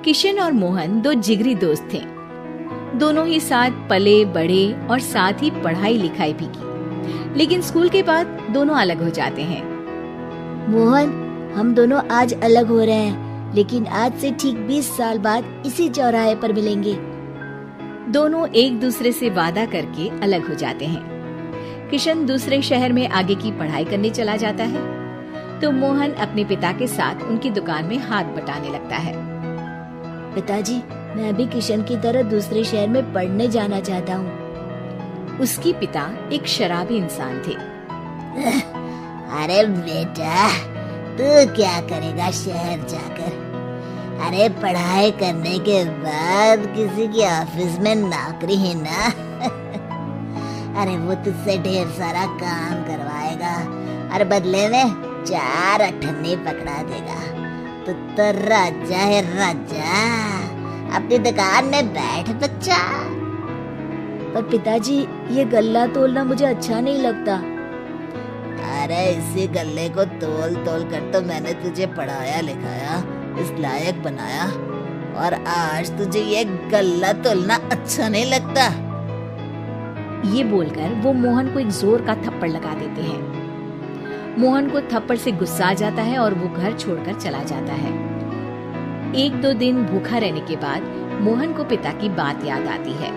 किशन और मोहन दो जिगरी दोस्त थे। दोनों ही साथ पले बड़े और साथ ही पढ़ाई लिखाई भी की, लेकिन स्कूल के बाद दोनों अलग हो जाते हैं। मोहन, हम दोनों आज अलग हो रहे हैं, लेकिन आज से ठीक 20 साल बाद इसी चौराहे पर मिलेंगे। दोनों एक दूसरे से वादा करके अलग हो जाते हैं। किशन दूसरे शहर में आगे की पढ़ाई करने चला जाता है, तो मोहन अपने पिता के साथ उनकी दुकान में हाथ बटाने लगता है। पिताजी, मैं भी किशन की तरह दूसरे शहर में पढ़ने जाना चाहता हूँ। उसके पिता एक शराबी इंसान थे। अरे बेटा, तू क्या करेगा शहर जाकर? अरे पढ़ाई करने के बाद किसी के ऑफिस में नौकरी है ना। अरे वो तुझसे ढेर सारा काम करवाएगा और बदले में 4 अठन्नी पकड़ा देगा। तो राजा है राजा, अपनी दुकान में बैठ बच्चा। पर पिताजी, ये गल्ला तोलना मुझे अच्छा नहीं लगता। अरे इसी गल्ले को तोल तोल कर तो मैंने तुझे पढ़ाया लिखाया, इस लायक बनाया, और आज तुझे ये गल्ला तोलना अच्छा नहीं लगता। ये बोलकर वो मोहन को एक जोर का थप्पड़ लगा देते हैं। मोहन को थप्पड़ से गुस्सा आ जाता है और वो घर छोड़कर चला जाता है। 1-2 दिन भूखा रहने के बाद मोहन को पिता की बात याद आती है।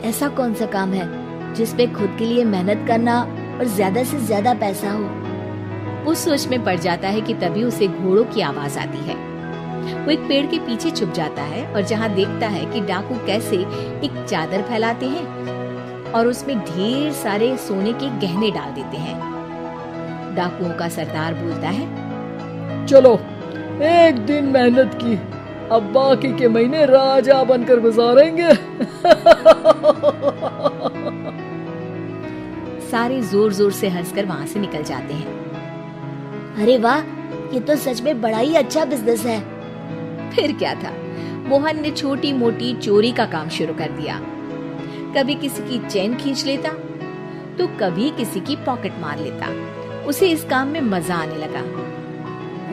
ऐसा कौन सा काम है जिसपे खुद के लिए मेहनत करना और ज्यादा से ज्यादा पैसा हो? वो सोच में पड़ जाता है कि तभी उसे घोड़ों की आवाज आती है। वो एक पेड़ के पीछे छुप जाता है और जहाँ देखता है कि डाकू कैसे एक चादर फैलाते हैं और उसमें ढेर सारे सोने के गहने डाल देते हैं। डाकुओं का सरदार बोलता है, चलो, एक दिन मेहनत की, अब बाकी के महीने राजा बनकर गुजारेंगे। सारे जोर जोर से हंसकर वहाँ से निकल जाते हैं। अरे वाह, ये तो सच में बड़ा ही अच्छा बिजनेस है। फिर क्या था, मोहन ने छोटी मोटी चोरी का काम शुरू कर दिया। कभी किसी की चेन खींच लेता, तो कभी किसी की पॉकेट मार लेता। उसे इस काम में मजा आने लगा।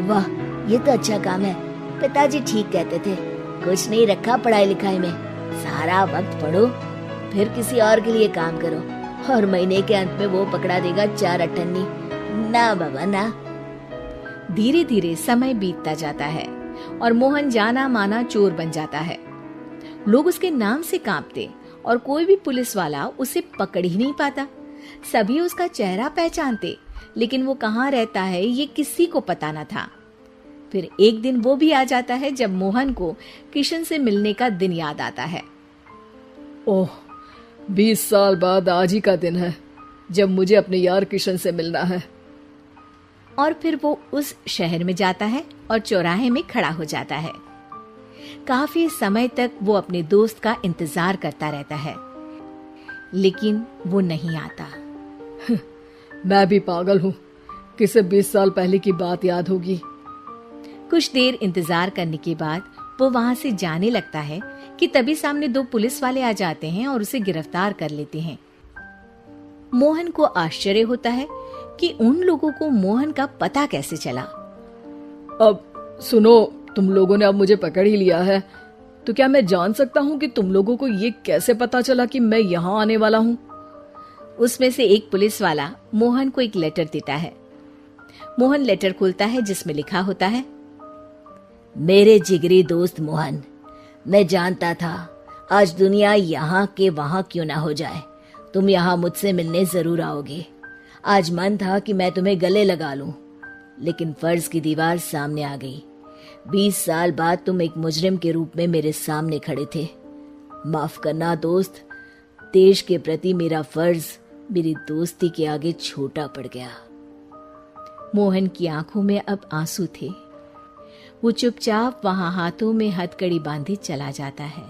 वाह, ये तो अच्छा काम है। पिताजी ठीक कहते थे, कुछ नहीं रखा पढ़ाई लिखाई में, सारा वक्त पढ़ो, फिर किसी और के लिए काम करो, और महीने के अंत में वो पकड़ा देगा 4 अठन्नी। ना बाबा ना। धीरे धीरे समय बीतता जाता है और मोहन जाना माना चोर बन जाता है। लोग उसके नाम से कांपते और कोई भी पुलिस वाला उसे पकड़ ही नहीं पाता। सभी उसका चेहरा पहचानते, लेकिन वो कहाँ रहता है ये किसी को पता न था। फिर एक दिन वो भी आ जाता है जब मोहन को किशन से मिलने का दिन याद आता है। ओह, 20 साल बाद आज ही का दिन है जब मुझे अपने यार किशन से मिलना है। और फिर वो उस शहर में जाता है और चौराहे में खड़ा हो जाता है। काफी समय तक वो अपने दोस्त का इंतजार करता रहता है, लेकिन वो नहीं आता। मैं भी पागल हूँ, किसे 20 साल पहले की बात याद होगी। कुछ देर इंतजार करने के बाद वो वहां से जाने लगता है कि तभी सामने 2 पुलिस वाले आ जाते हैं और उसे गिरफ्तार कर लेते हैं। मोहन को आश्चर्य होता है कि उन लोगों को मोहन का पता कैसे चला। अब सुनो, तुम लोगों ने अब मुझे पकड़ ही लिया है, तो क्या मैं जान सकता हूँ कि तुम लोगों को ये कैसे पता चला कि मैं यहाँ आने वाला हूँ? उसमें से एक पुलिस वाला मोहन को एक लेटर देता है। मोहन लेटर खोलता है जिसमें लिखा होता है, मेरे जिगरी दोस्त मोहन, मैं जानता था आज दुनिया यहाँ के वहाँ क्यों ना हो जाए, तुम यहाँ मुझसे मिलने जरूर आओगे। आज मन था कि मैं तुम्हें गले लगा लूं, लेकिन फर्ज की दीवार सामने आ गई। 20 साल बाद तुम एक मुजरिम के रूप में मेरे सामने खड़े थे। माफ करना दोस्त, देश के प्रति मेरा फर्ज मेरी दोस्ती के आगे छोटा पड़ गया। मोहन की आंखों में अब आंसू थे। वो चुपचाप वहां हाथों में हथकड़ी बांधे चला जाता है।